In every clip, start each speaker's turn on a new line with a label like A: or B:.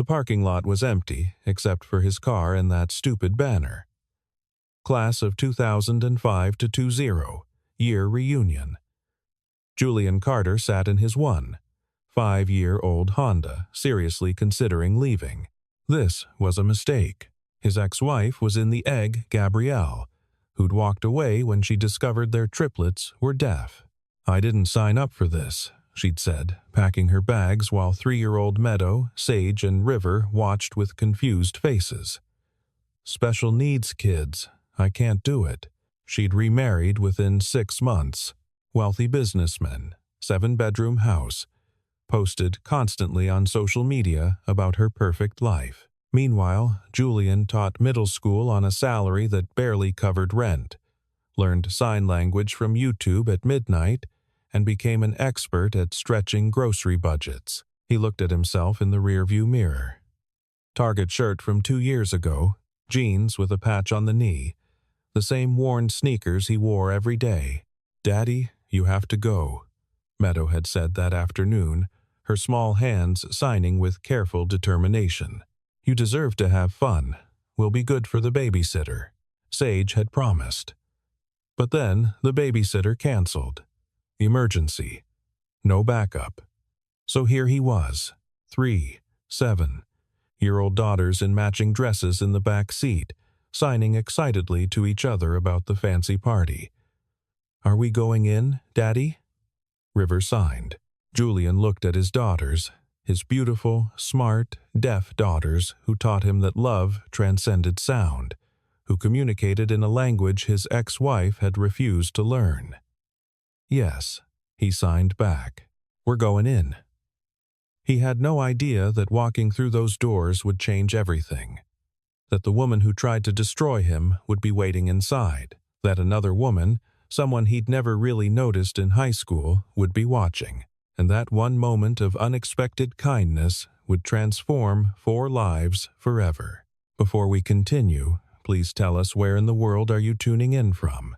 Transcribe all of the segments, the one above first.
A: The parking lot was empty, except for his car and that stupid banner. Class of 2005 to 20, year reunion. Julian Carter sat in his 5-year-old Honda, seriously considering leaving. This was a mistake. His ex-wife was in the egg, Gabrielle, who'd walked away when she discovered their triplets were deaf. "I didn't sign up for this," she'd said, packing her bags while 3-year-old Meadow, Sage, and River watched with confused faces. "Special needs kids. I can't do it." She'd remarried within 6 months. Wealthy businessman, 7-bedroom house. Posted constantly on social media about her perfect life. Meanwhile, Julian taught middle school on a salary that barely covered rent, learned sign language from YouTube at midnight, and became an expert at stretching grocery budgets. He looked at himself in the rearview mirror. Target shirt from 2 years ago, jeans with a patch on the knee, the same worn sneakers he wore every day. "Daddy, you have to go," Meadow had said that afternoon, her small hands signing with careful determination. "You deserve to have fun. We'll be good for the babysitter," Sage had promised. But then the babysitter canceled. Emergency. No backup. So here he was, 3, 7-year-old daughters in matching dresses in the back seat, signing excitedly to each other about the fancy party. "Are we going in, Daddy?" River signed. Julian looked at his daughters, his beautiful, smart, deaf daughters who taught him that love transcended sound, who communicated in a language his ex-wife had refused to learn. "Yes," he signed back. "We're going in." He had no idea that walking through those doors would change everything, that the woman who tried to destroy him would be waiting inside, that another woman, someone he'd never really noticed in high school, would be watching, and that one moment of unexpected kindness would transform 4 lives forever. Before we continue, please tell us where in the world are you tuning in from.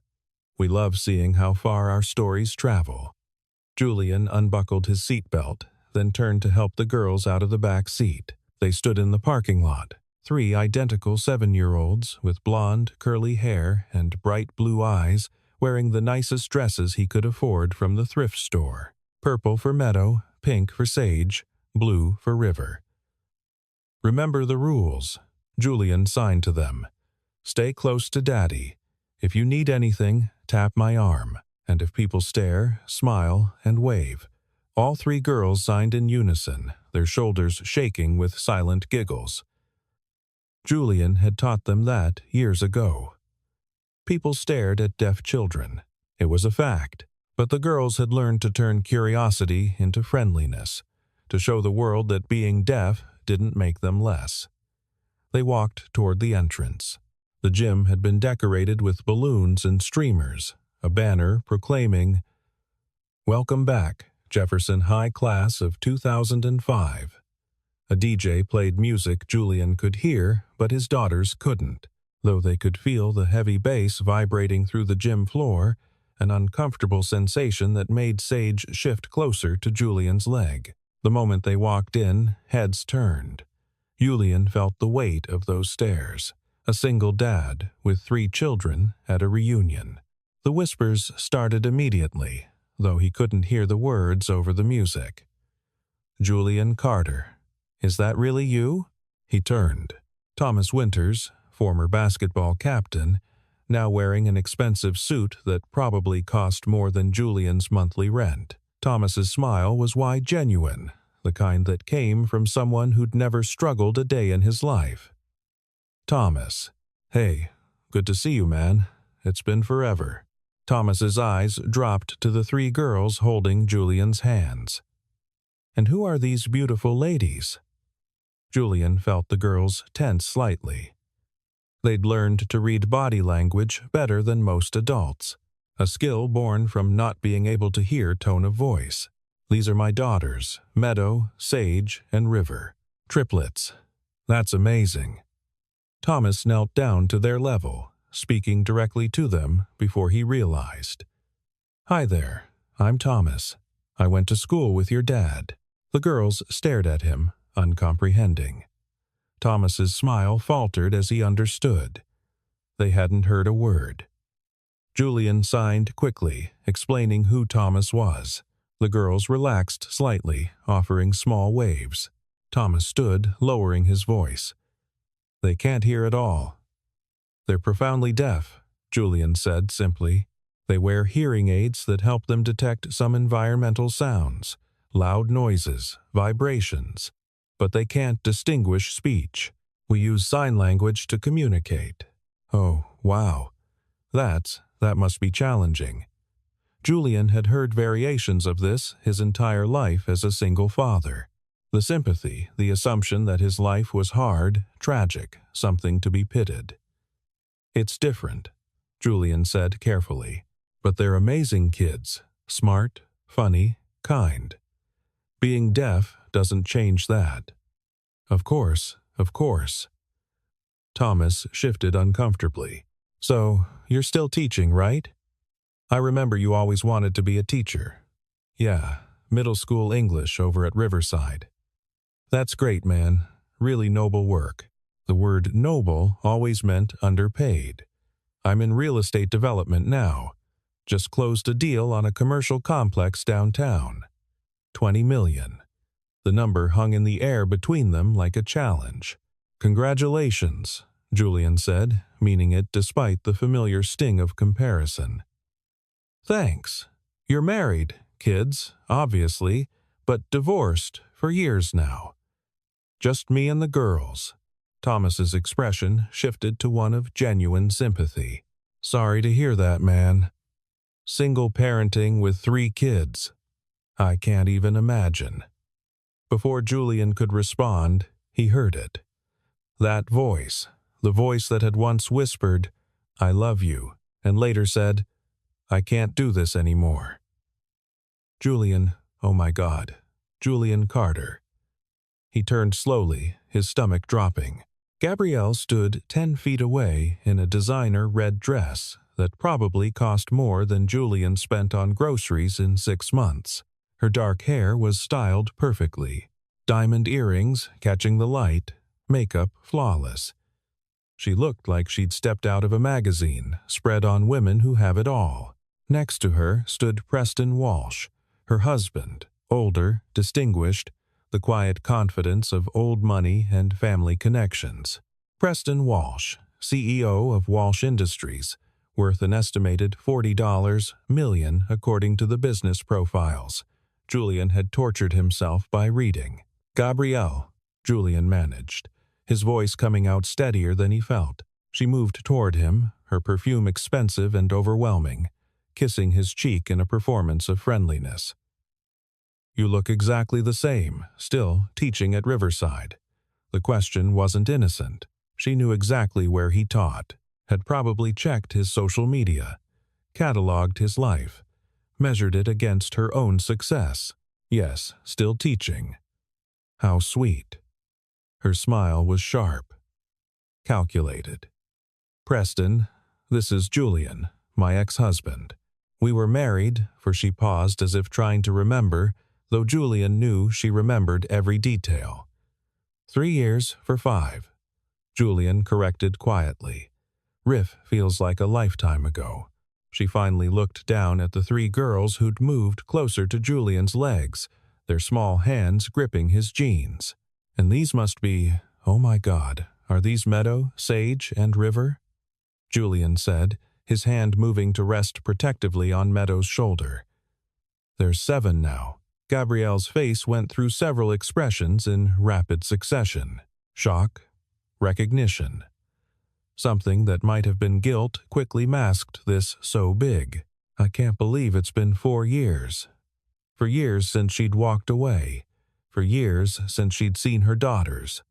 A: We love seeing how far our stories travel. Julian unbuckled his seatbelt, then turned to help the girls out of the back seat. They stood in the parking lot, 3 identical 7-year-olds with blonde, curly hair and bright blue eyes, wearing the nicest dresses he could afford from the thrift store. Purple for Meadow, pink for Sage, blue for River. "Remember the rules," Julian signed to them. "Stay close to Daddy. If you need anything, tap my arm. And if people stare, smile and wave." All 3 girls signed in unison, their shoulders shaking with silent giggles. Julian had taught them that years ago. People stared at deaf children. It was a fact. But the girls had learned to turn curiosity into friendliness, to show the world that being deaf didn't make them less. They walked toward the entrance. The gym had been decorated with balloons and streamers, a banner proclaiming, "Welcome back, Jefferson High Class of 2005. A DJ played music Julian could hear, but his daughters couldn't, though they could feel the heavy bass vibrating through the gym floor, an uncomfortable sensation that made Sage shift closer to Julian's leg. The moment they walked in, heads turned. Julian felt the weight of those stares. A single dad with 3 children at a reunion. The whispers started immediately, though he couldn't hear the words over the music. "Julian Carter. Is that really you?" He turned. Thomas Winters, former basketball captain, now wearing an expensive suit that probably cost more than Julian's monthly rent. Thomas's smile was wide genuine, the kind that came from someone who'd never struggled a day in his life. "Thomas. Hey, good to see you, man. It's been forever." Thomas's eyes dropped to the 3 girls holding Julian's hands. "And who are these beautiful ladies?" Julian felt the girls tense slightly. They'd learned to read body language better than most adults, a skill born from not being able to hear tone of voice. "These are my daughters, Meadow, Sage, and River. Triplets. That's amazing." Thomas knelt down to their level, speaking directly to them before he realized. "Hi there, I'm Thomas. I went to school with your dad." The girls stared at him, uncomprehending. Thomas's smile faltered as he understood. They hadn't heard a word. Julian signed quickly, explaining who Thomas was. The girls relaxed slightly, offering small waves. Thomas stood, lowering his voice. "They can't hear at all." "They're profoundly deaf," Julian said simply. "They wear hearing aids that help them detect some environmental sounds, loud noises, vibrations, but they can't distinguish speech. We use sign language to communicate." "Oh, wow. That must be challenging." Julian had heard variations of this his entire life as a single father. The sympathy, the assumption that his life was hard, tragic, something to be pitied. "It's different," Julian said carefully. "But they're amazing kids, smart, funny, kind. Being deaf doesn't change that." Of course. Thomas shifted uncomfortably. "So, you're still teaching, right? I remember you always wanted to be a teacher." "Yeah, middle school English over at Riverside." "That's great, man. Really noble work." The word noble always meant underpaid. "I'm in real estate development now. Just closed a deal on a commercial complex downtown. 20 million. The number hung in the air between them like a challenge. "Congratulations," Julian said, meaning it despite the familiar sting of comparison. "Thanks. You're married, kids, obviously, but divorced for years now." "Just me and the girls." Thomas's expression shifted to one of genuine sympathy. "Sorry to hear that, man. Single parenting with 3 kids. I can't even imagine." Before Julian could respond, he heard it. That voice, the voice that had once whispered, "I love you," and later said, "I can't do this anymore." Julian, oh my God, Julian Carter. He turned slowly, his stomach dropping. Gabrielle stood 10 feet away in a designer red dress that probably cost more than Julian spent on groceries in 6 months. Her dark hair was styled perfectly, diamond earrings catching the light, makeup flawless. She looked like she'd stepped out of a magazine spread on women who have it all. Next to her stood Preston Walsh, her husband, older, distinguished, the quiet confidence of old money and family connections. Preston Walsh, CEO of Walsh Industries, worth an estimated $40 million according to the business profiles Julian had tortured himself by reading. "Gabrielle," Julian managed, his voice coming out steadier than he felt. She moved toward him, her perfume expensive and overwhelming, kissing his cheek in a performance of friendliness. "You look exactly the same, still teaching at Riverside." The question wasn't innocent. She knew exactly where he taught, had probably checked his social media, cataloged his life, measured it against her own success. Yes, still teaching. How sweet. Her smile was sharp, calculated. "Preston, this is Julian, my ex-husband. We were married," for she paused as if trying to remember, though Julian knew she remembered every detail. 3 years for 5. Julian corrected quietly. "Riff feels like a lifetime ago." She finally looked down at the 3 girls who'd moved closer to Julian's legs, their small hands gripping his jeans. "And these must be, oh my God, are these Meadow, Sage, and River?" Julian said, his hand moving to rest protectively on Meadow's shoulder. "There's 7 now." Gabrielle's face went through several expressions in rapid succession. Shock, recognition. Something that might have been guilt quickly masked this so big. "I can't believe it's been 4 years. For years since she'd walked away. For years since she'd seen her daughters.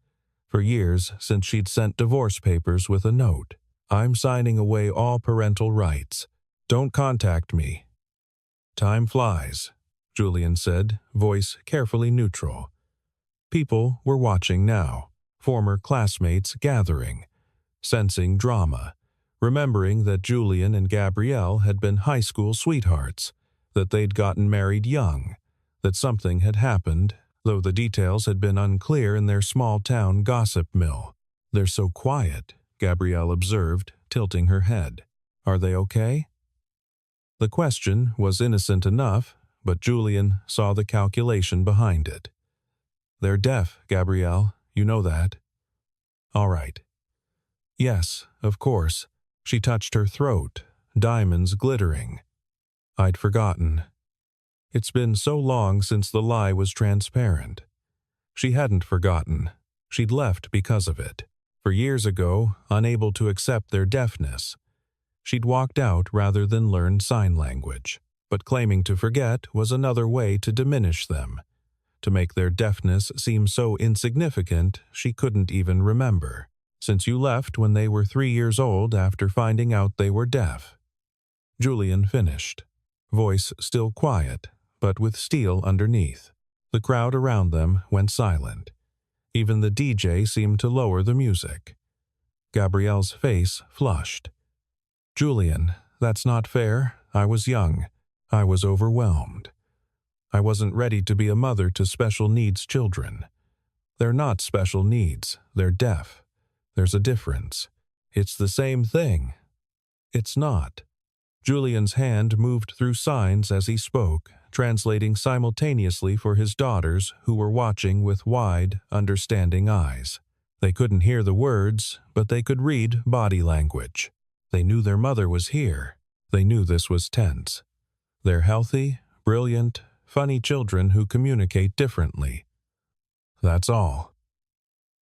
A: For years since she'd sent divorce papers with a note. I'm signing away all parental rights. Don't contact me." "Time flies," Julian said, voice carefully neutral. People were watching now, former classmates gathering, sensing drama, remembering that Julian and Gabrielle had been high school sweethearts, that they'd gotten married young, that something had happened though the details had been unclear in their small-town gossip mill. "They're so quiet," Gabrielle observed, tilting her head. "Are they okay?" The question was innocent enough, but Julian saw the calculation behind it. "They're deaf, Gabrielle. You know that." "All right." "Yes, of course." She touched her throat, diamonds glittering. "I'd forgotten." It's been so long since the lie was transparent. She hadn't forgotten. She'd left because of it. For years ago, unable to accept their deafness. She'd walked out rather than learn sign language. But claiming to forget was another way to diminish them, to make their deafness seem so insignificant she couldn't even remember. "Since you left when they were 3 years old after finding out they were deaf." Julian finished, voice still quiet, but with steel underneath. The crowd around them went silent. Even the DJ seemed to lower the music. Gabrielle's face flushed. "Julian, that's not fair. I was young. I was overwhelmed. I wasn't ready to be a mother to special needs children. They're not special needs. They're deaf. There's a difference. It's the same thing." "It's not." Julian's hand moved through signs as he spoke, translating simultaneously for his daughters who were watching with wide, understanding eyes. They couldn't hear the words, but they could read body language. They knew their mother was here. They knew this was tense. They're healthy, brilliant, funny children who communicate differently. That's all.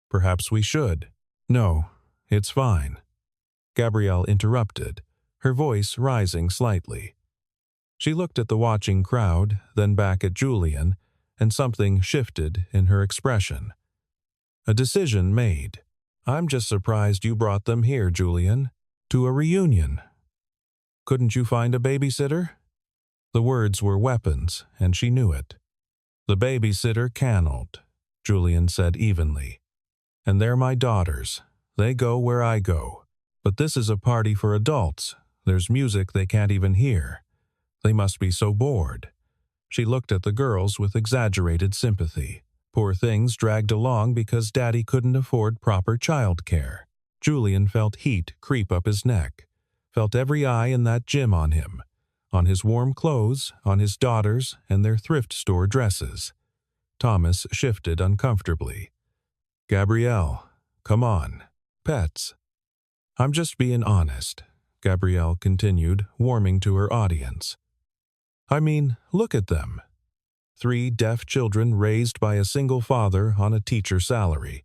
A: "Perhaps we should." "No, it's fine." Gabrielle interrupted, her voice rising slightly. She looked at the watching crowd, then back at Julian, and something shifted in her expression. "A decision made. I'm just surprised you brought them here, Julian. To a reunion. Couldn't you find a babysitter?" The words were weapons, and she knew it. "The babysitter cannot," Julian said evenly. "And they're my daughters. They go where I go. But this is a party for adults. There's music they can't even hear. They must be so bored." She looked at the girls with exaggerated sympathy. Poor things dragged along because Daddy couldn't afford proper childcare. Julian felt heat creep up his neck, felt every eye in that gym on him, on his warm clothes, on his daughters, and their thrift store dresses. Thomas shifted uncomfortably. "Gabrielle, come on. Pets." "I'm just being honest," Gabrielle continued, warming to her audience. "I mean, look at them. 3 deaf children raised by a single father on a teacher salary.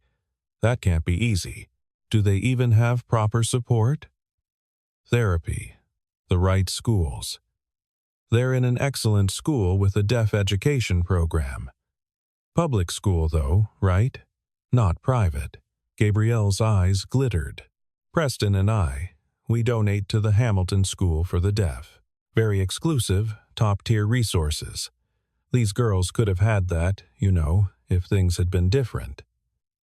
A: That can't be easy. Do they even have proper support? Therapy. The right schools. They're in an excellent school with a deaf education program. Public school, though, right? Not private." Gabrielle's eyes glittered. "Preston and I, we donate to the Hamilton School for the Deaf. Very exclusive, top-tier resources. These girls could have had that, you know, if things had been different."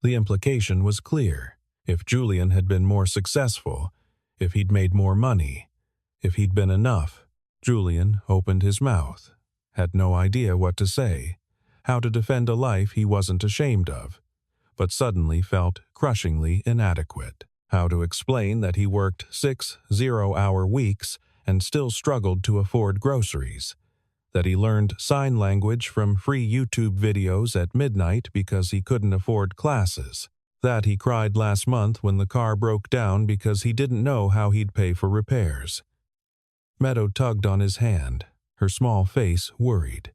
A: The implication was clear. If Julian had been more successful, if he'd made more money, if he'd been enough. Julian opened his mouth, had no idea what to say, how to defend a life he wasn't ashamed of, but suddenly felt crushingly inadequate. How to explain that he worked 6 zero-hour weeks and still struggled to afford groceries, that he learned sign language from free YouTube videos at midnight because he couldn't afford classes, that he cried last month when the car broke down because he didn't know how he'd pay for repairs. Meadow tugged on his hand, her small face worried.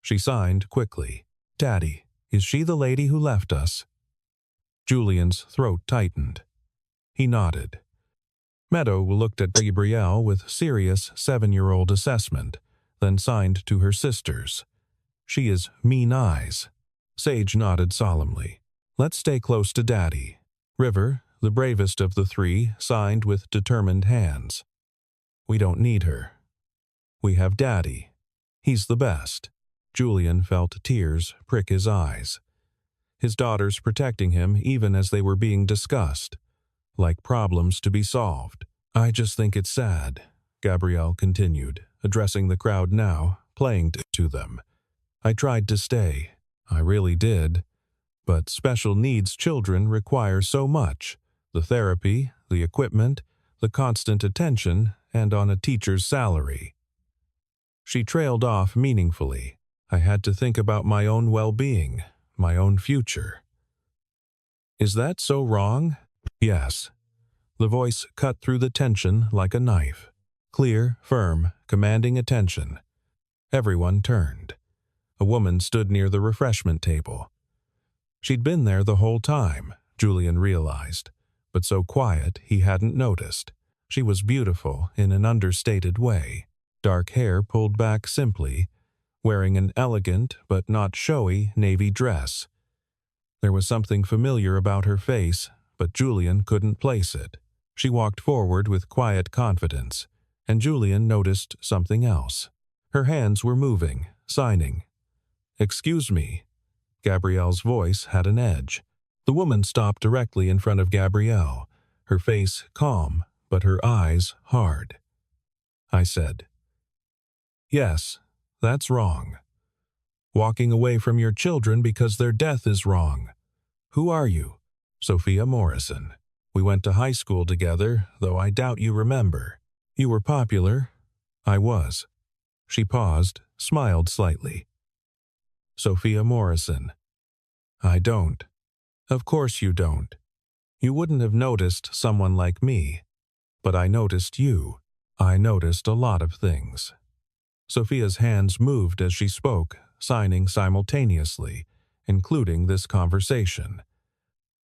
A: She signed quickly. "Daddy, is she the lady who left us?" Julian's throat tightened. He nodded. Meadow looked at Gabrielle with serious 7-year-old assessment, then signed to her sisters. "She is mean eyes." Sage nodded solemnly. "Let's stay close to Daddy." River, the bravest of the 3, signed with determined hands. "We don't need her. We have Daddy. He's the best." Julian felt tears prick his eyes. His daughters protecting him even as they were being discussed, like problems to be solved. "I just think it's sad," Gabrielle continued, addressing the crowd now, playing to them. "I tried to stay. I really did. But special needs children require so much: the therapy, the equipment, the constant attention, and on a teacher's salary. She trailed off meaningfully. I had to think about my own well-being, my own future. Is that so wrong? Yes. The voice cut through the tension like a knife. Clear, firm, commanding attention. Everyone turned. A woman stood near the refreshment table. She'd been there the whole time, Julian realized, but so quiet he hadn't noticed. She was beautiful in an understated way. Dark hair pulled back simply, wearing an elegant but not showy navy dress. There was something familiar about her face, but Julian couldn't place it. She walked forward with quiet confidence, and Julian noticed something else. Her hands were moving, signing. "Excuse me." Gabrielle's voice had an edge. The woman stopped directly in front of Gabrielle, her face calm, but her eyes hard. I said, "Yes, that's wrong. Walking away from your children because their death is wrong. Who are you?" "Sophia Morrison. We went to high school together, though I doubt you remember. You were popular." "I was." She paused, smiled slightly. "Sophia Morrison." "I don't." "Of course you don't. You wouldn't have noticed someone like me. But I noticed you. I noticed a lot of things." Sophia's hands moved as she spoke, signing simultaneously, including this conversation.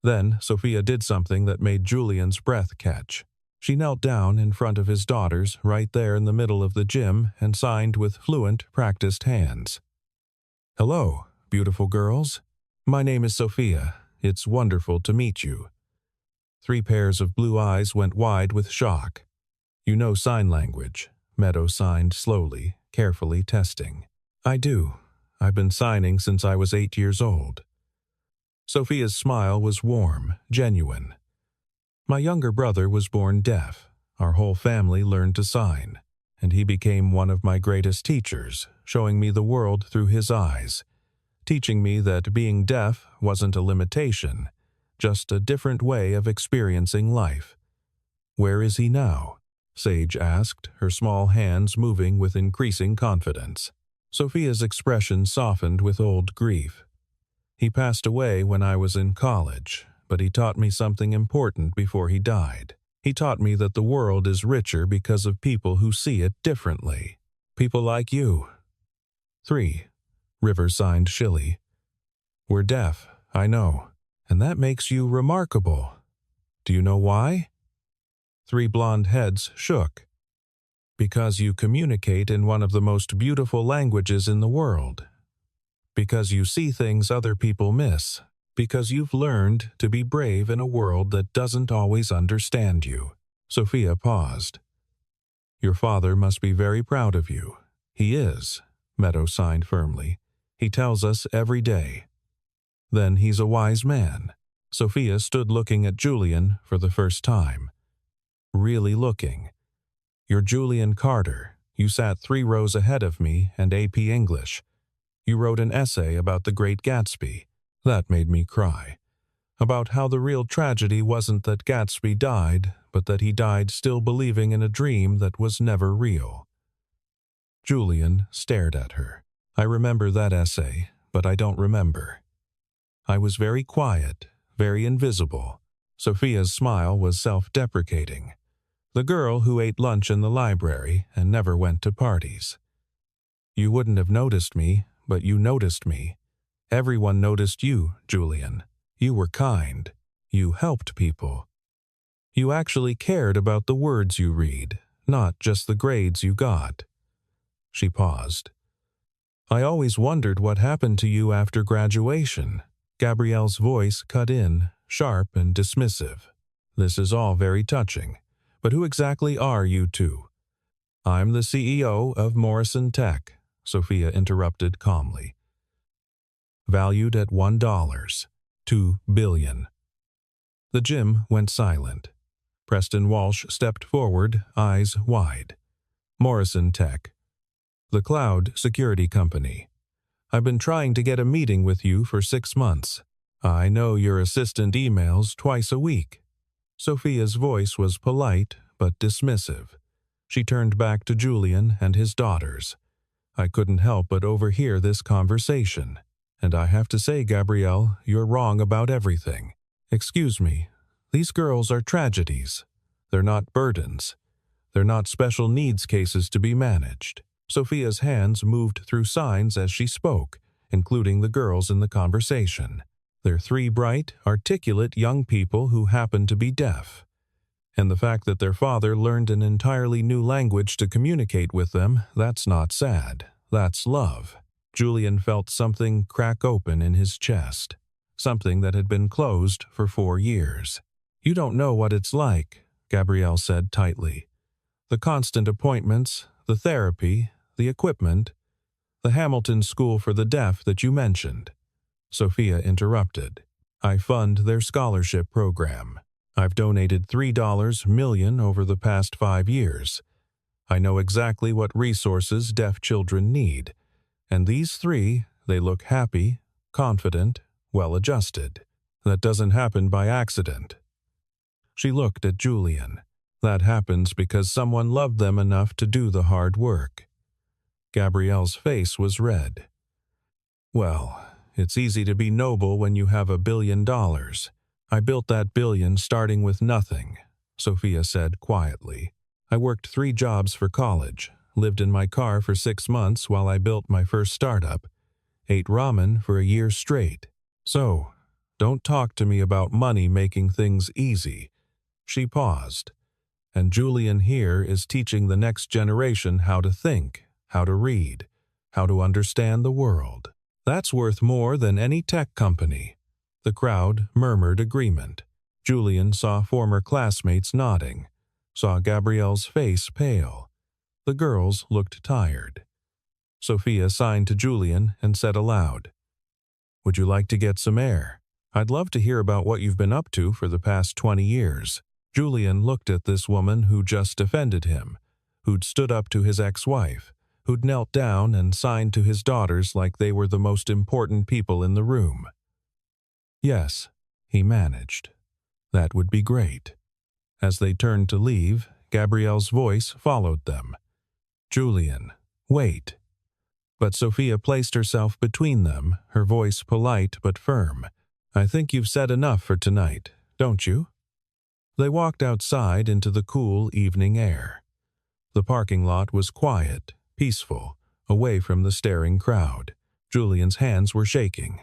A: Then Sophia did something that made Julian's breath catch. She knelt down in front of his daughters right there in the middle of the gym and signed with fluent, practiced hands. "Hello, beautiful girls. My name is Sophia. It's wonderful to meet you." 3 pairs of blue eyes went wide with shock. "You know sign language," Meadow signed slowly, carefully testing. "I do. I've been signing since I was 8 years old." Sophia's smile was warm, genuine. "My younger brother was born deaf. Our whole family learned to sign, and he became one of my greatest teachers, showing me the world through his eyes, teaching me that being deaf wasn't a limitation, just a different way of experiencing life." "Where is he now?" Sage asked, her small hands moving with increasing confidence. Sophia's expression softened with old grief. "He passed away when I was in college, but he taught me something important before he died. He taught me that the world is richer because of people who see it differently. People like you." 3. River signed shilly. "We're deaf, I know, and that makes you remarkable. Do you know why?" 3 blonde heads shook. "Because you communicate in one of the most beautiful languages in the world. Because you see things other people miss. Because you've learned to be brave in a world that doesn't always understand you." Sophia paused. "Your father must be very proud of you." "He is," Meadow signed firmly. "He tells us every day." "Then he's a wise man." Sophia stood looking at Julian for the first time. Really looking. "You're Julian Carter. You sat 3 rows ahead of me and AP English. You wrote an essay about the Great Gatsby. That made me cry. About how the real tragedy wasn't that Gatsby died, but that he died still believing in a dream that was never real." Julian stared at her. "I remember that essay, but I don't remember. I was very quiet, very invisible." Sophia's smile was self-deprecating. "The girl who ate lunch in the library and never went to parties. You wouldn't have noticed me, but you noticed me. Everyone noticed you, Julian. You were kind. You helped people. You actually cared about the words you read, not just the grades you got." She paused. "I always wondered what happened to you after graduation." Gabrielle's voice cut in, sharp and dismissive. "This is all very touching, but who exactly are you two?" "I'm the CEO of Morrison Tech," Sophia interrupted calmly. "Valued at $1, $2 billion." The gym went silent. Preston Walsh stepped forward, eyes wide. "Morrison Tech. The cloud security company. I've been trying to get a meeting with you for 6 months. I know your assistant emails twice a week." Sophia's voice was polite but dismissive. She turned back to Julian and his daughters. "I couldn't help but overhear this conversation. And I have to say, Gabrielle, you're wrong about everything. Excuse me, these girls are tragedies. They're not burdens. They're not special needs cases to be managed." Sophia's hands moved through signs as she spoke, including the girls in the conversation. They're 3 bright, articulate young people who happen to be deaf. And the fact that their father learned an entirely new language to communicate with them, that's not sad. That's love. Julian felt something crack open in his chest, something that had been closed for 4 years. "You don't know what it's like," Gabrielle said tightly. "The constant appointments, the therapy, the equipment, the Hamilton School for the Deaf that you mentioned." Sophia interrupted. "I fund their scholarship program. I've donated $3 million over the past 5 years. I know exactly what resources deaf children need. And these 3, they look happy, confident, well-adjusted. That doesn't happen by accident." She looked at Julian. "That happens because someone loved them enough to do the hard work." Gabrielle's face was red. "Well, it's easy to be noble when you have $1 billion. I built that billion starting with nothing," Sophia said quietly. "I worked 3 jobs for college, lived in my car for 6 months while I built my first startup, ate ramen for a year straight. So, don't talk to me about money making things easy." She paused. "And Julian here is teaching the next generation how to think, how to read, how to understand the world. That's worth more than any tech company." The crowd murmured agreement. Julian saw former classmates nodding, saw Gabrielle's face pale. The girls looked tired. Sophia signed to Julian and said aloud, "Would you like to get some air? I'd love to hear about what you've been up to for the past 20 years. Julian looked at this woman who just defended him, who'd stood up to his ex-wife, who'd knelt down and signed to his daughters like they were the most important people in the room. "Yes," he managed. "That would be great." As they turned to leave, Gabrielle's voice followed them. "Julian, wait." But Sophia placed herself between them, her voice polite but firm. "I think you've said enough for tonight, don't you?" They walked outside into the cool evening air. The parking lot was quiet, peaceful, away from the staring crowd. Julian's hands were shaking.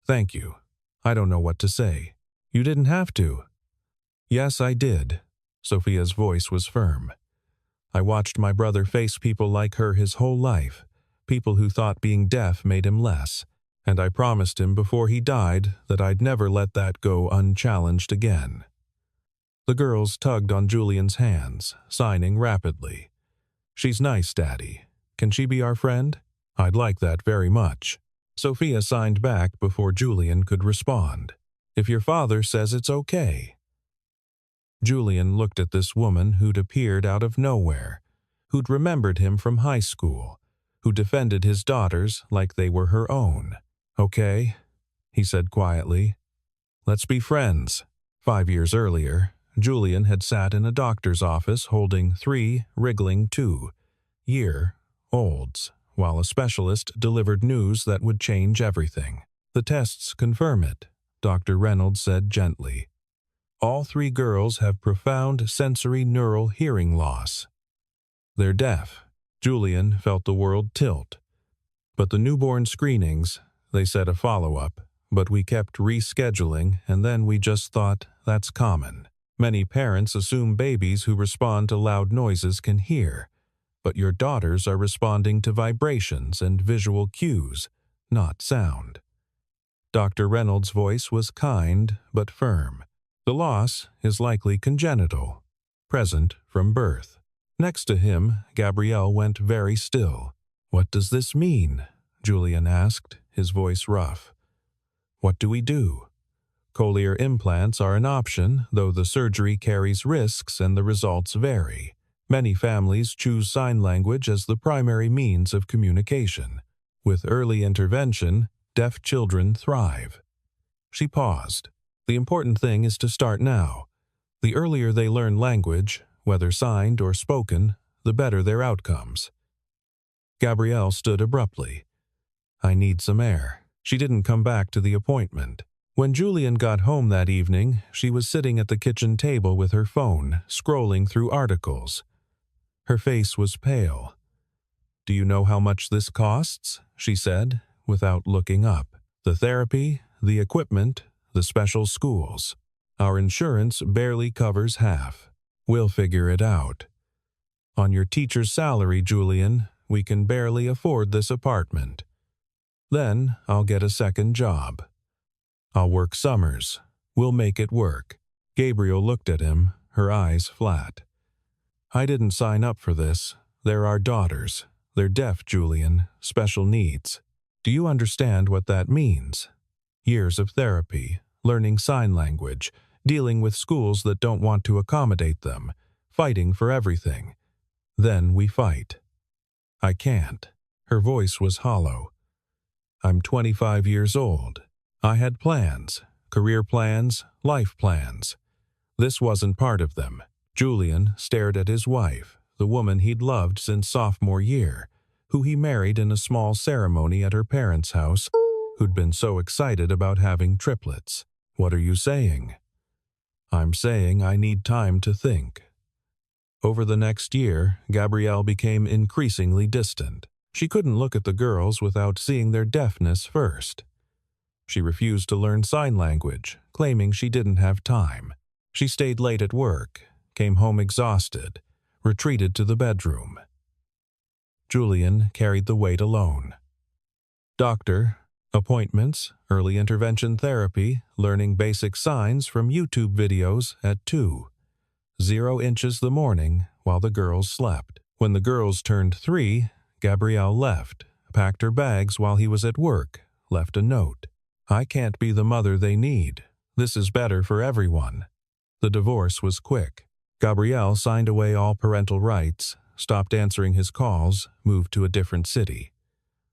A: "Thank you. I don't know what to say." "You didn't have to." "Yes, I did." Sophia's voice was firm. "I watched my brother face people like her his whole life, people who thought being deaf made him less, and I promised him before he died that I'd never let that go unchallenged again." The girls tugged on Julian's hands, signing rapidly. "She's nice, Daddy. Can she be our friend? I'd like that very much." Sophia signed back before Julian could respond. "If your father says it's okay." Julian looked at this woman who'd appeared out of nowhere, who'd remembered him from high school, who defended his daughters like they were her own. "Okay," he said quietly. "Let's be friends." 5 years earlier, Julian had sat in a doctor's office holding 3 wriggling 2-year-olds, while a specialist delivered news that would change everything. "The tests confirm it," Dr. Reynolds said gently. "All 3 girls have profound sensory neural hearing loss. They're deaf." Julian felt the world tilt. "But the newborn screenings, they said a follow-up, but we kept rescheduling and then we just thought that's common. Many parents assume babies who respond to loud noises can hear, but your daughters are responding to vibrations and visual cues, not sound." Dr. Reynolds' voice was kind but firm. "The loss is likely congenital, present from birth." Next to him, Gabrielle went very still. "What does this mean?" Julian asked, his voice rough. "What do we do?" "Cochlear implants are an option, though the surgery carries risks and the results vary. Many families choose sign language as the primary means of communication. With early intervention, deaf children thrive. She paused. The important thing is to start now. The earlier they learn language, whether signed or spoken, the better their outcomes. Gabrielle stood abruptly. I need some air. She didn't come back to the appointment. When Julian got home that evening, she was sitting at the kitchen table with her phone, scrolling through articles. Her face was pale. Do you know how much this costs? She said, without looking up. The therapy, the equipment, the special schools. Our insurance barely covers half. We'll figure it out. On your teacher's salary, Julian, we can barely afford this apartment. Then I'll get a second job. I'll work summers. We'll make it work. Gabrielle looked at him, her eyes flat. I didn't sign up for this. They're our daughters. They're deaf, Julian, special needs. Do you understand what that means? Years of therapy, learning sign language, dealing with schools that don't want to accommodate them, fighting for everything. Then we fight. I can't. Her voice was hollow. I'm 25 years old. I had plans, career plans, life plans. This wasn't part of them. Julian stared at his wife, the woman he'd loved since sophomore year, who he married in a small ceremony at her parents' house, who'd been so excited about having triplets. What are you saying? I'm saying I need time to think. Over the next year, Gabrielle became increasingly distant. She couldn't look at the girls without seeing their deafness first. She refused to learn sign language, claiming she didn't have time. She stayed late at work, came home exhausted, retreated to the bedroom. Julian carried the weight alone. Doctor, appointments, early intervention therapy, learning basic signs from YouTube videos at 2. 0 inches the morning while the girls slept. When the girls turned 3, Gabrielle left, packed her bags while he was at work, left a note. I can't be the mother they need. This is better for everyone. The divorce was quick. Gabrielle signed away all parental rights, stopped answering his calls, moved to a different city.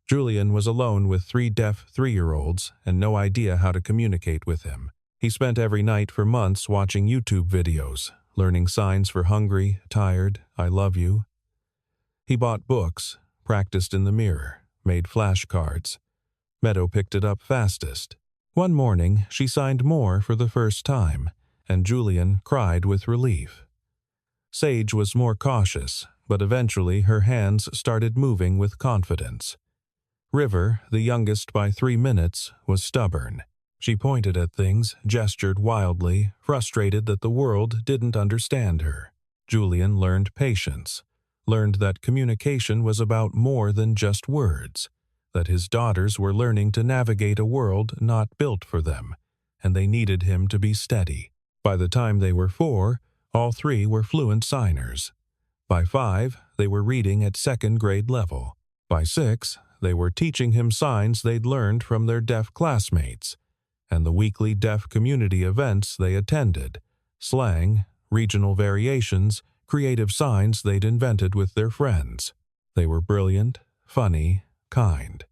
A: Julian was alone with 3 deaf 3-year-olds and no idea how to communicate with him. He spent every night for months watching YouTube videos, learning signs for hungry, tired, I love you. He bought books, practiced in the mirror, made flashcards. Meadow picked it up fastest. One morning, she signed more for the first time, and Julian cried with relief. Sage was more cautious, but eventually her hands started moving with confidence. River, the youngest by 3 minutes, was stubborn. She pointed at things, gestured wildly, frustrated that the world didn't understand her. Julian learned patience, learned that communication was about more than just words, that his daughters were learning to navigate a world not built for them, and they needed him to be steady. By the time they were 4, all 3 were fluent signers. By 5, they were reading at 2nd grade level. By 6, they were teaching him signs they'd learned from their deaf classmates, and the weekly deaf community events they attended, slang, regional variations, creative signs they'd invented with their friends. They were brilliant, funny, kind.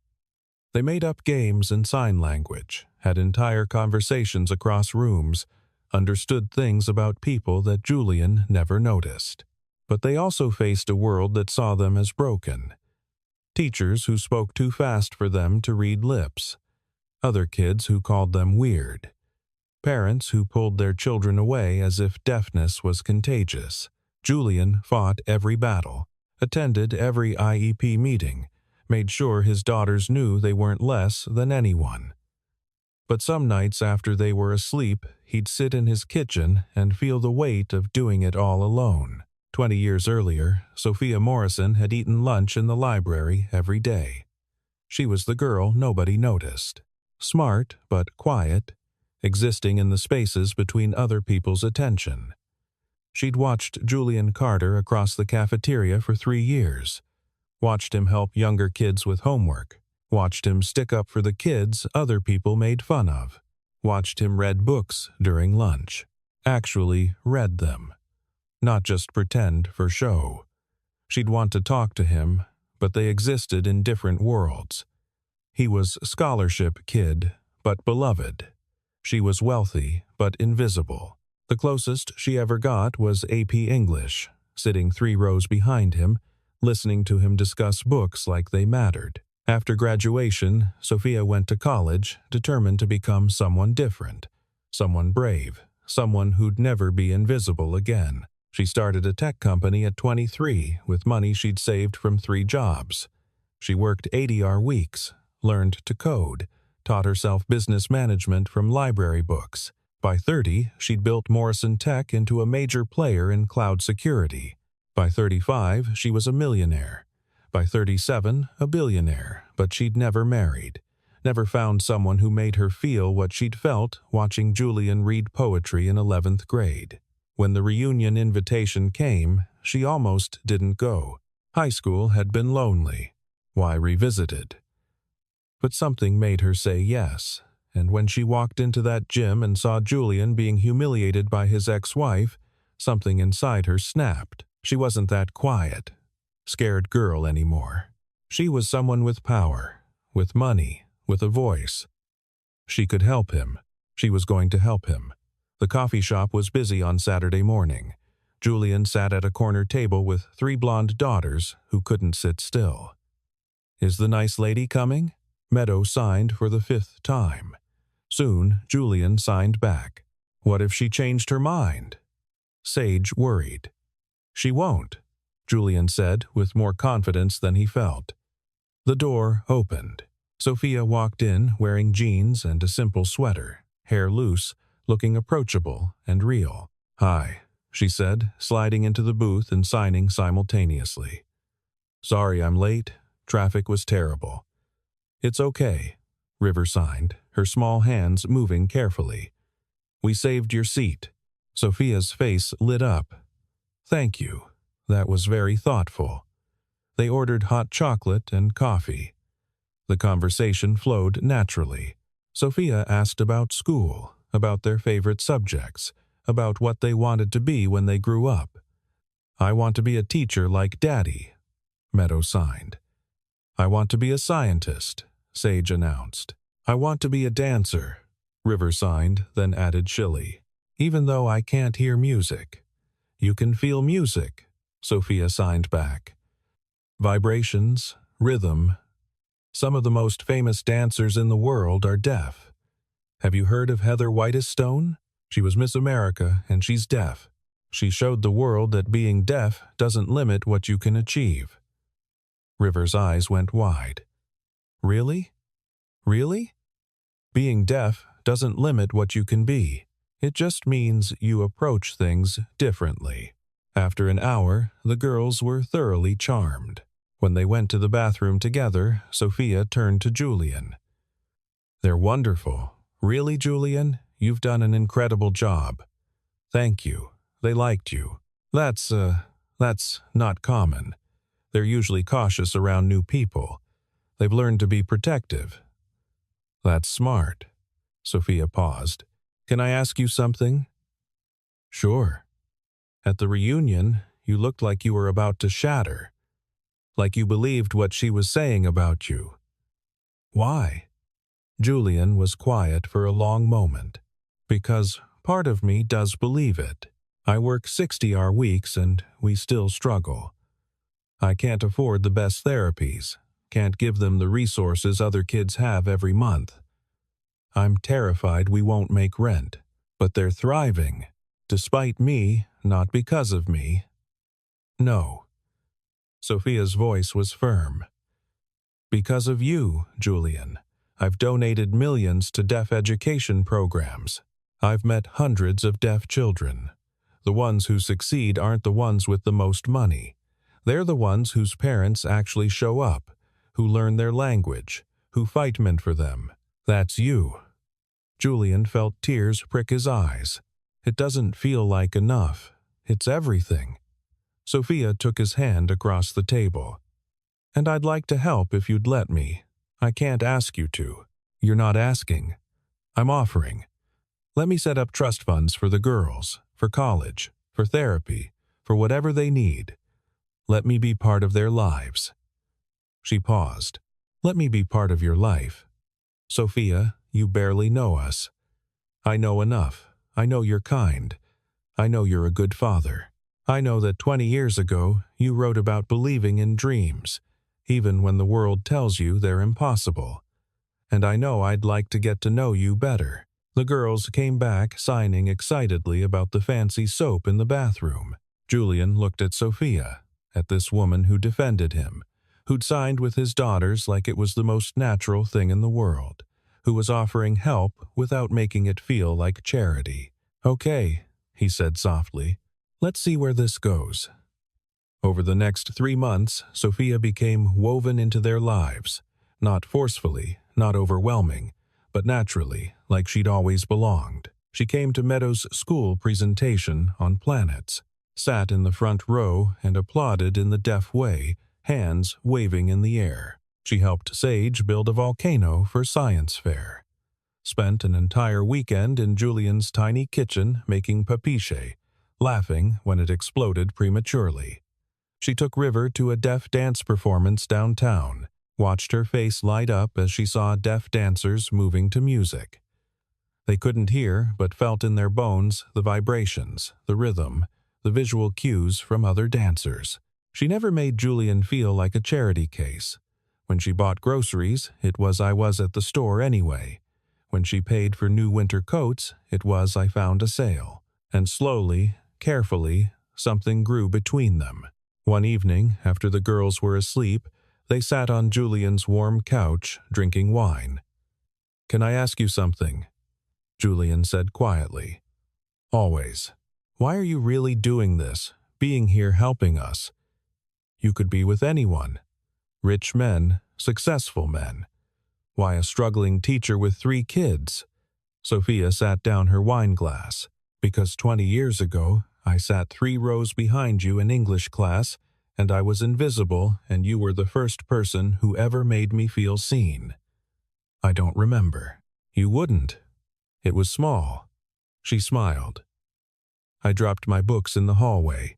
A: They made up games in sign language, had entire conversations across rooms, understood things about people that Julian never noticed. But they also faced a world that saw them as broken. Teachers who spoke too fast for them to read lips. Other kids who called them weird. Parents who pulled their children away as if deafness was contagious. Julian fought every battle, attended every IEP meeting, made sure his daughters knew they weren't less than anyone. But some nights after they were asleep, he'd sit in his kitchen and feel the weight of doing it all alone. 20 years earlier, Sophia Morrison had eaten lunch in the library every day. She was the girl nobody noticed. Smart but quiet, existing in the spaces between other people's attention. She'd watched Julian Carter across the cafeteria for 3 years, watched him help younger kids with homework, watched him stick up for the kids other people made fun of, watched him read books during lunch, actually read them, not just pretend for show. She'd want to talk to him, but they existed in different worlds. He was scholarship kid, but beloved. She was wealthy, but invisible. The closest she ever got was AP English, sitting 3 rows behind him, listening to him discuss books like they mattered. After graduation, Sophia went to college, determined to become someone different, someone brave, someone who'd never be invisible again. She started a tech company at 23 with money she'd saved from 3 jobs. She worked 80-hour weeks, learned to code, taught herself business management from library books. By 30, she'd built Morrison Tech into a major player in cloud security. By 35, she was a millionaire. By 37, a billionaire, but she'd never married. Never found someone who made her feel what she'd felt watching Julian read poetry in 11th grade. When the reunion invitation came, she almost didn't go. High school had been lonely. Why revisit it? But something made her say yes, and when she walked into that gym and saw Julian being humiliated by his ex-wife, something inside her snapped. She wasn't that quiet, scared girl anymore. She was someone with power, with money, with a voice. She could help him. She was going to help him. The coffee shop was busy on Saturday morning. Julian sat at a corner table with 3 blonde daughters who couldn't sit still. "Is the nice lady coming?" Meadow signed for the 5th time. Soon, Julian signed back. What if she changed her mind? Sage worried. "She won't," Julian said with more confidence than he felt. The door opened. Sophia walked in wearing jeans and a simple sweater, hair loose, looking approachable and real. "Hi," she said, sliding into the booth and signing simultaneously. "Sorry I'm late. Traffic was terrible." "It's okay," River signed, her small hands moving carefully. "We saved your seat." Sophia's face lit up. "Thank you. That was very thoughtful." They ordered hot chocolate and coffee. The conversation flowed naturally. Sophia asked about school, about their favorite subjects, about what they wanted to be when they grew up. "I want to be a teacher like Daddy," Meadow signed. "I want to be a scientist," Sage announced. "I want to be a dancer," River signed, then added shilly. "Even though I can't hear music." "You can feel music," Sophia signed back. "Vibrations, rhythm. Some of the most famous dancers in the world are deaf. Have you heard of Heather Whitestone? She was Miss America, and she's deaf. She showed the world that being deaf doesn't limit what you can achieve." River's eyes went wide. "Really? Really? Being deaf doesn't limit what you can be. It just means you approach things differently." After an hour, the girls were thoroughly charmed. When they went to the bathroom together, Sophia turned to Julian. "They're wonderful. Really, Julian? You've done an incredible job. Thank you. They liked you. That's not common. They're usually cautious around new people. They've learned to be protective." "That's smart." Sophia paused. "Can I ask you something?" "Sure." "At the reunion, you looked like you were about to shatter. Like you believed what she was saying about you. Why?" Julian was quiet for a long moment. "Because part of me does believe it. I work 60-hour weeks and we still struggle. I can't afford the best therapies, can't give them the resources other kids have every month. I'm terrified we won't make rent, but they're thriving, despite me, not because of me." "No." Sophia's voice was firm. "Because of you, Julian. I've donated millions to deaf education programs. I've met hundreds of deaf children. The ones who succeed aren't the ones with the most money. They're the ones whose parents actually show up, who learn their language, who fight men for them. That's you." Julian felt tears prick his eyes. "It doesn't feel like enough. It's everything." Sophia took his hand across the table. "And I'd like to help if you'd let me. I can't ask you to. You're not asking. I'm offering. Let me set up trust funds for the girls, for college, for therapy, for whatever they need. Let me be part of their lives." She paused. Let me be part of your life. Sophia, you barely know us. I know enough. I know you're kind. I know you're a good father. I know that 20 years ago you wrote about believing in dreams, even when the world tells you they're impossible. And I know I'd like to get to know you better." The girls came back signing excitedly about the fancy soap in the bathroom. Julian looked at Sophia, at this woman who defended him, who'd signed with his daughters like it was the most natural thing in the world, who was offering help without making it feel like charity. "Okay," he said softly. "Let's see where this goes." Over the next 3 months, Sophia became woven into their lives, not forcefully, not overwhelming, but naturally, like she'd always belonged. She came to Meadows' school presentation on planets, sat in the front row and applauded in the deaf way, hands waving in the air. She helped Sage build a volcano for science fair, spent an entire weekend in Julian's tiny kitchen making papiche, laughing when it exploded prematurely. She took River to a deaf dance performance downtown, watched her face light up as she saw deaf dancers moving to music. They couldn't hear, but felt in their bones the vibrations, the rhythm, the visual cues from other dancers. She never made Julian feel like a charity case. When she bought groceries, it was "I was at the store anyway." When she paid for new winter coats, it was "I found a sale." And slowly, carefully, something grew between them. One evening, after the girls were asleep, they sat on Julian's warm couch, drinking wine. "Can I ask you something?" Julian said quietly. "Always. Why are you really doing this, being here helping us? You could be with anyone. Rich men, successful men. Why a struggling teacher with 3 kids?" Sophia sat down her wine glass. "Because 20 years ago, I sat 3 rows behind you in English class, and I was invisible, and you were the first person who ever made me feel seen." "I don't remember." "You wouldn't. It was small." She smiled. "I dropped my books in the hallway.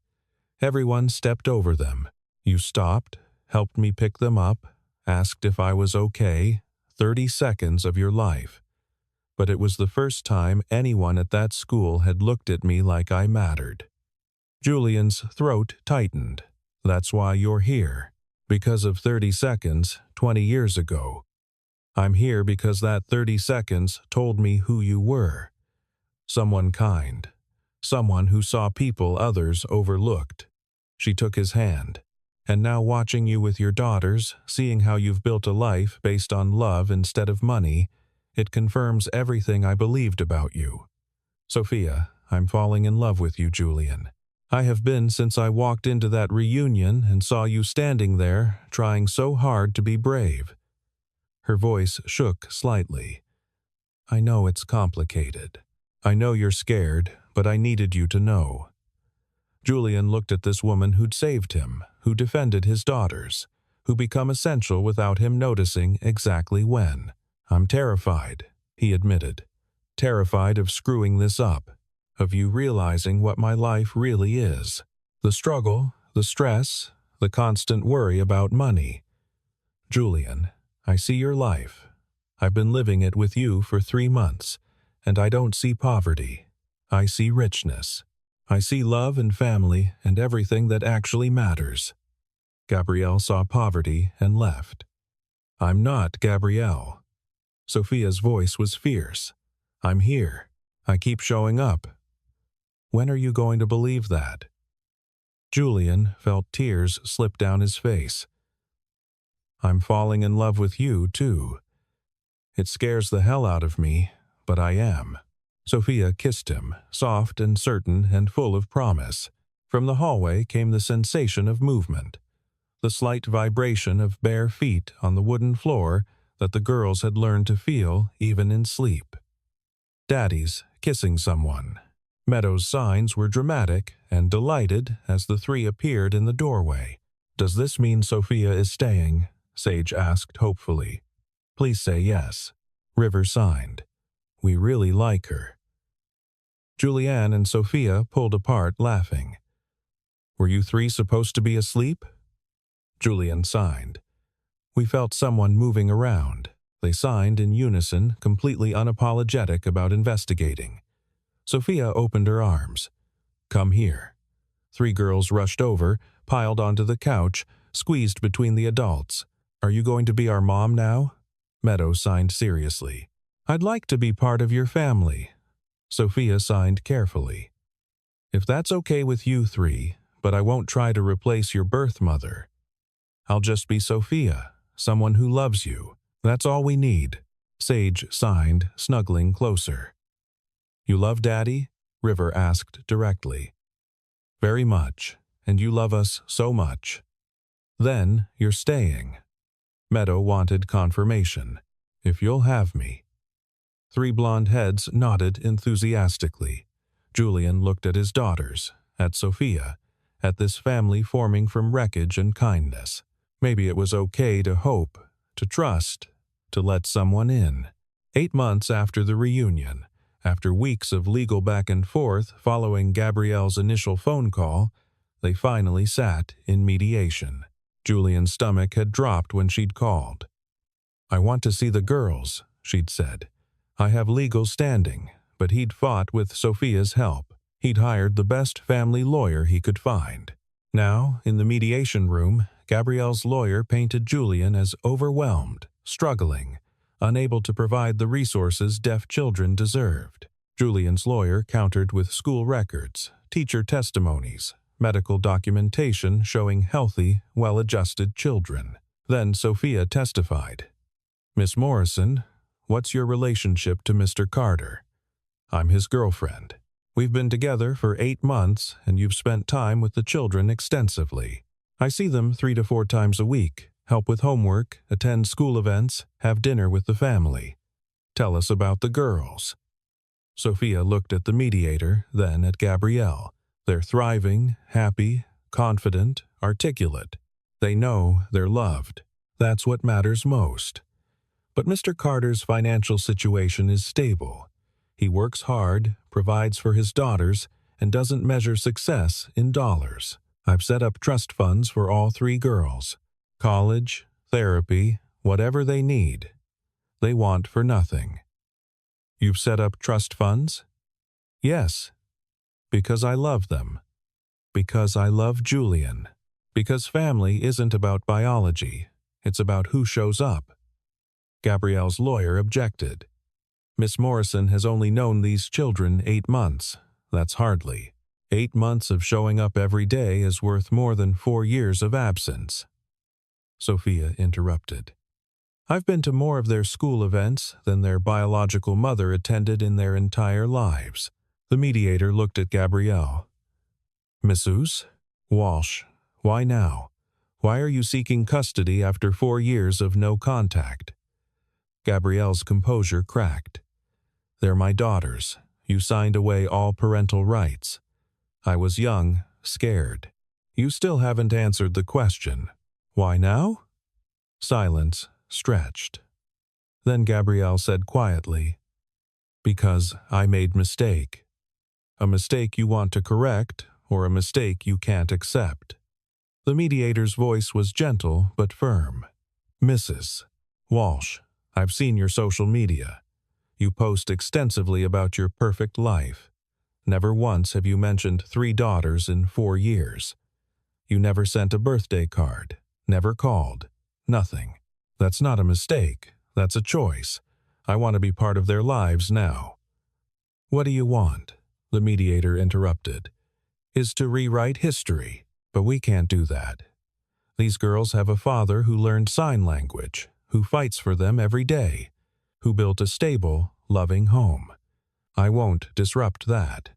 A: Everyone stepped over them. You stopped, helped me pick them up, asked if I was okay. 30 seconds of your life. But it was the first time anyone at that school had looked at me like I mattered." Julian's throat tightened. "That's why you're here. Because of 30 seconds, 20 years ago. I'm here because that 30 seconds told me who you were. Someone kind. Someone who saw people others overlooked." She took his hand. "And now watching you with your daughters, seeing how you've built a life based on love instead of money, it confirms everything I believed about you. Sophia, I'm falling in love with you, Julian. I have been since I walked into that reunion and saw you standing there, trying so hard to be brave." Her voice shook slightly. "I know it's complicated. I know you're scared, but I needed you to know." Julian looked at this woman who'd saved him, who defended his daughters, who become essential without him noticing exactly when. "I'm terrified," he admitted. "Terrified of screwing this up, of you realizing what my life really is. The struggle, the stress, the constant worry about money. Julian, I see your life. I've been living it with you for 3 months, and I don't see poverty. I see richness. I see love and family and everything that actually matters." Gabrielle saw poverty and left. "I'm not Gabrielle." Sophia's voice was fierce. "I'm here. I keep showing up. When are you going to believe that?" Julian felt tears slip down his face. "I'm falling in love with you, too. It scares the hell out of me, but I am." Sophia kissed him, soft and certain and full of promise. From the hallway came the sensation of movement, the slight vibration of bare feet on the wooden floor that the girls had learned to feel even in sleep. Daddy's kissing someone. Meadows' signs were dramatic and delighted as the 3 appeared in the doorway. "Does this mean Sophia is staying?" Sage asked hopefully. "Please say yes." River signed. "We really like her." Julianne and Sophia pulled apart laughing. "Were you 3 supposed to be asleep?" Julian signed. We felt someone moving around. They signed in unison, completely unapologetic about investigating. Sophia opened her arms. "Come here." 3 girls rushed over, piled onto the couch, squeezed between the adults. "Are you going to be our mom now?" Meadow signed seriously. "I'd like to be part of your family." Sophia signed carefully. "If that's okay with you 3, but I won't try to replace your birth mother. I'll just be Sophia, someone who loves you. That's all we need." Sage signed, snuggling closer. "You love Daddy?" River asked directly. "Very much, and you love us so much. Then you're staying." Meadow wanted confirmation. "If you'll have me." 3 blonde heads nodded enthusiastically. Julian looked at his daughters, at Sophia, at this family forming from wreckage and kindness. Maybe it was okay to hope, to trust, to let someone in. 8 months after the reunion, after weeks of legal back and forth following Gabrielle's initial phone call, they finally sat in mediation. Julian's stomach had dropped when she'd called. "I want to see the girls," she'd said. "I have legal standing," but he'd fought with Sophia's help. He'd hired the best family lawyer he could find. Now, in the mediation room, Gabrielle's lawyer painted Julian as overwhelmed, struggling, unable to provide the resources deaf children deserved. Julian's lawyer countered with school records, teacher testimonies, medical documentation showing healthy, well-adjusted children. Then Sophia testified. "Miss Morrison, what's your relationship to Mr. Carter?" "I'm his girlfriend. We've been together for 8 months, and you've spent time with the children extensively. I see them 3 to 4 times a week, help with homework, attend school events, have dinner with the family. Tell us about the girls." Sophia looked at the mediator, then at Gabrielle. They're thriving, happy, confident, articulate. They know they're loved. That's what matters most. But Mr. Carter's financial situation is stable. He works hard, provides for his daughters, and doesn't measure success in dollars. I've set up trust funds for all 3 girls. College, therapy, whatever they need. They want for nothing. "You've set up trust funds?" "Yes. Because I love them. Because I love Julian. Because family isn't about biology. It's about who shows up." Gabrielle's lawyer objected. "Miss Morrison has only known these children 8 months. That's hardly. 8 months of showing up every day is worth more than 4 years of absence." Sophia interrupted. "I've been to more of their school events than their biological mother attended in their entire lives." The mediator looked at Gabrielle. "Missus? Walsh, why now? Why are you seeking custody after 4 years of no contact?" Gabrielle's composure cracked. "They're my daughters. You signed away all parental rights. I was young, scared. You still haven't answered the question. Why now?" Silence stretched. Then Gabrielle said quietly, "Because I made mistake. A mistake you want to correct, or a mistake you can't accept." The mediator's voice was gentle but firm. "Mrs. Walsh, I've seen your social media. You post extensively about your perfect life. Never once have you mentioned 3 daughters in 4 years. You never sent a birthday card, never called, nothing. That's not a mistake, that's a choice. I want to be part of their lives now." "What do you want?" the mediator interrupted. "Is to rewrite history, but we can't do that. These girls have a father who learned sign language, who fights for them every day, who built a stable, loving home. I won't disrupt that."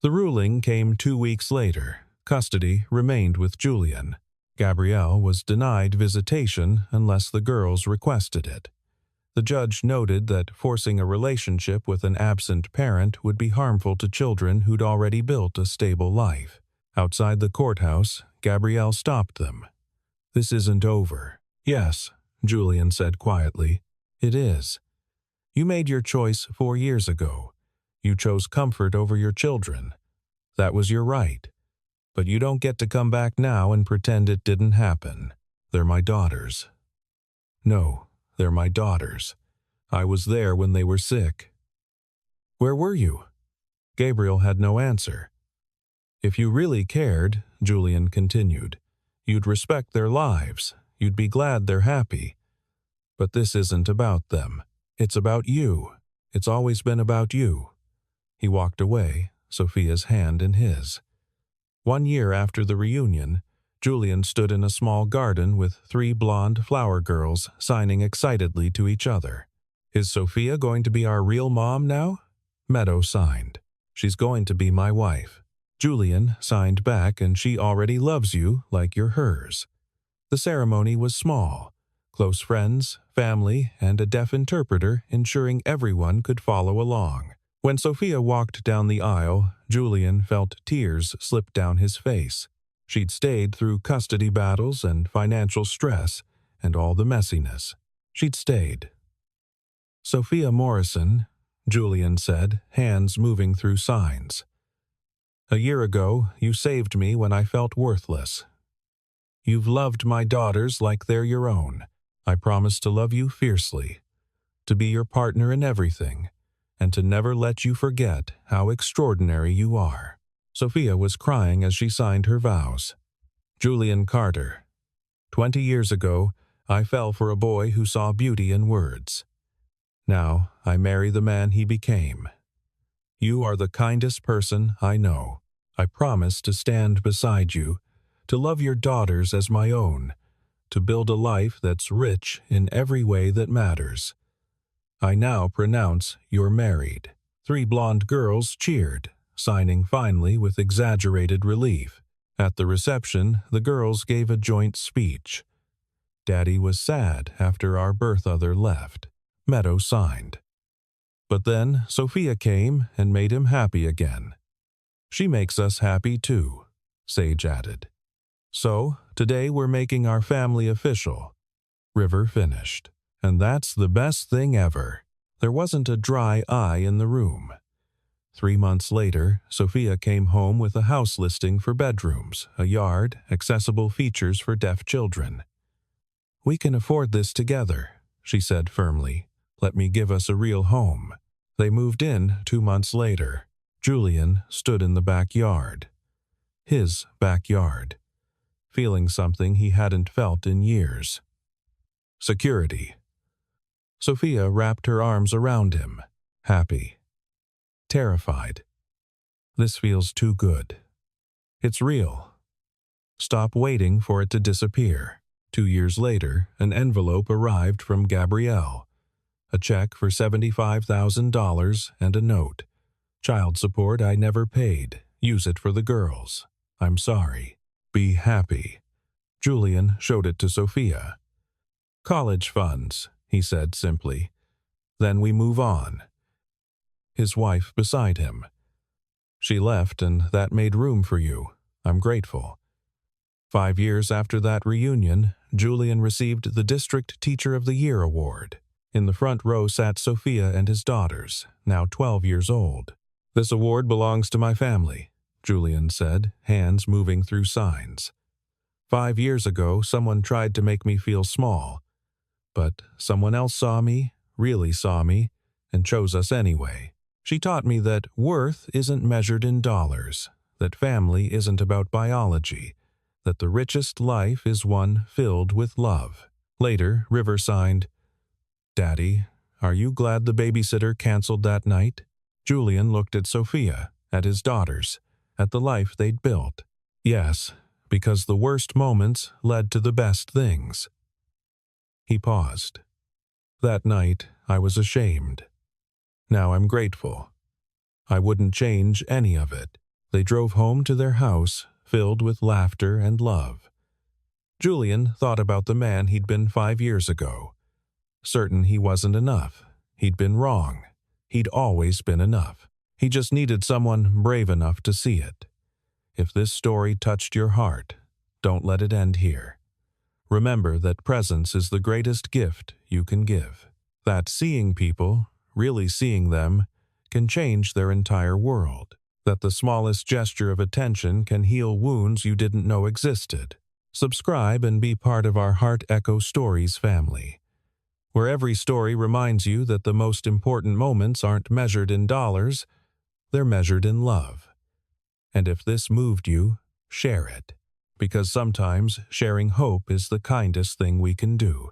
A: The ruling came 2 weeks later. Custody remained with Julian. Gabrielle was denied visitation unless the girls requested it. The judge noted that forcing a relationship with an absent parent would be harmful to children who'd already built a stable life. Outside the courthouse, Gabrielle stopped them. "This isn't over." "Yes," Julian said quietly. "It is. You made your choice 4 years ago. You chose comfort over your children. That was your right. But you don't get to come back now and pretend it didn't happen. They're my daughters." No, they're my daughters. I was there when they were sick." "Where were you?" Gabriel had no answer. "If you really cared," Julian continued, "you'd respect their lives. You'd be glad they're happy. But this isn't about them. It's about you. It's always been about you." He walked away, Sophia's hand in his. 1 year after the reunion, Julian stood in a small garden with 3 blonde flower girls signing excitedly to each other. "Is Sophia going to be our real mom now?" Meadow signed. "She's going to be my wife." Julian signed back, "And she already loves you like you're hers." The ceremony was small. Close friends, family, and a deaf interpreter ensuring everyone could follow along. When Sophia walked down the aisle, Julian felt tears slip down his face. She'd stayed through custody battles and financial stress and all the messiness. She'd stayed. "Sophia Morrison," Julian said, hands moving through signs. "A year ago, you saved me when I felt worthless. You've loved my daughters like they're your own. I promise to love you fiercely, to be your partner in everything, and to never let you forget how extraordinary you are." Sophia was crying as she signed her vows. Julian Carter. 20 years ago, I fell for a boy who saw beauty in words. Now, I marry the man he became. You are the kindest person I know. I promise to stand beside you, to love your daughters as my own, to build a life that's rich in every way that matters. I now pronounce you're married. 3 blonde girls cheered, signing finally with exaggerated relief. At the reception, the girls gave a joint speech. Daddy was sad after our birth other left. Meadow signed. But then Sophia came and made him happy again. She makes us happy too, Sage added. So, today we're making our family official. River finished. And that's the best thing ever. There wasn't a dry eye in the room. 3 months later, Sophia came home with a house listing for bedrooms, a yard, accessible features for deaf children. "We can afford this together," she said firmly. "Let me give us a real home." They moved in 2 months later. Julian stood in the backyard. His backyard. Feeling something he hadn't felt in years. Security. Sophia wrapped her arms around him, happy. Terrified. This feels too good. It's real. Stop waiting for it to disappear. 2 years later, an envelope arrived from Gabrielle. A check for $75,000 and a note. "Child support I never paid. Use it for the girls. I'm sorry. Be happy." Julian showed it to Sophia. "College funds," he said simply. "Then we move on." His wife beside him. "She left and that made room for you. I'm grateful." 5 years after that reunion, Julian received the District Teacher of the Year award. In the front row sat Sophia and his daughters, now 12 years old. "This award belongs to my family," Julian said, hands moving through signs. 5 years ago, someone tried to make me feel small. But someone else saw me, really saw me, and chose us anyway. She taught me that worth isn't measured in dollars, that family isn't about biology, that the richest life is one filled with love. Later, River signed, "Daddy, are you glad the babysitter canceled that night?" Julian looked at Sophia, at his daughters, at the life they'd built. "Yes, because the worst moments led to the best things." He paused. "That night, I was ashamed. Now I'm grateful. I wouldn't change any of it." They drove home to their house, filled with laughter and love. Julian thought about the man he'd been 5 years ago. Certain he wasn't enough. He'd been wrong. He'd always been enough. He just needed someone brave enough to see it. If this story touched your heart, don't let it end here. Remember that presence is the greatest gift you can give. That seeing people, really seeing them, can change their entire world. That the smallest gesture of attention can heal wounds you didn't know existed. Subscribe and be part of our Heart Echo Stories family. where every story reminds you that the most important moments aren't measured in dollars, they're measured in love. And if this moved you, share it, because sometimes sharing hope is the kindest thing we can do.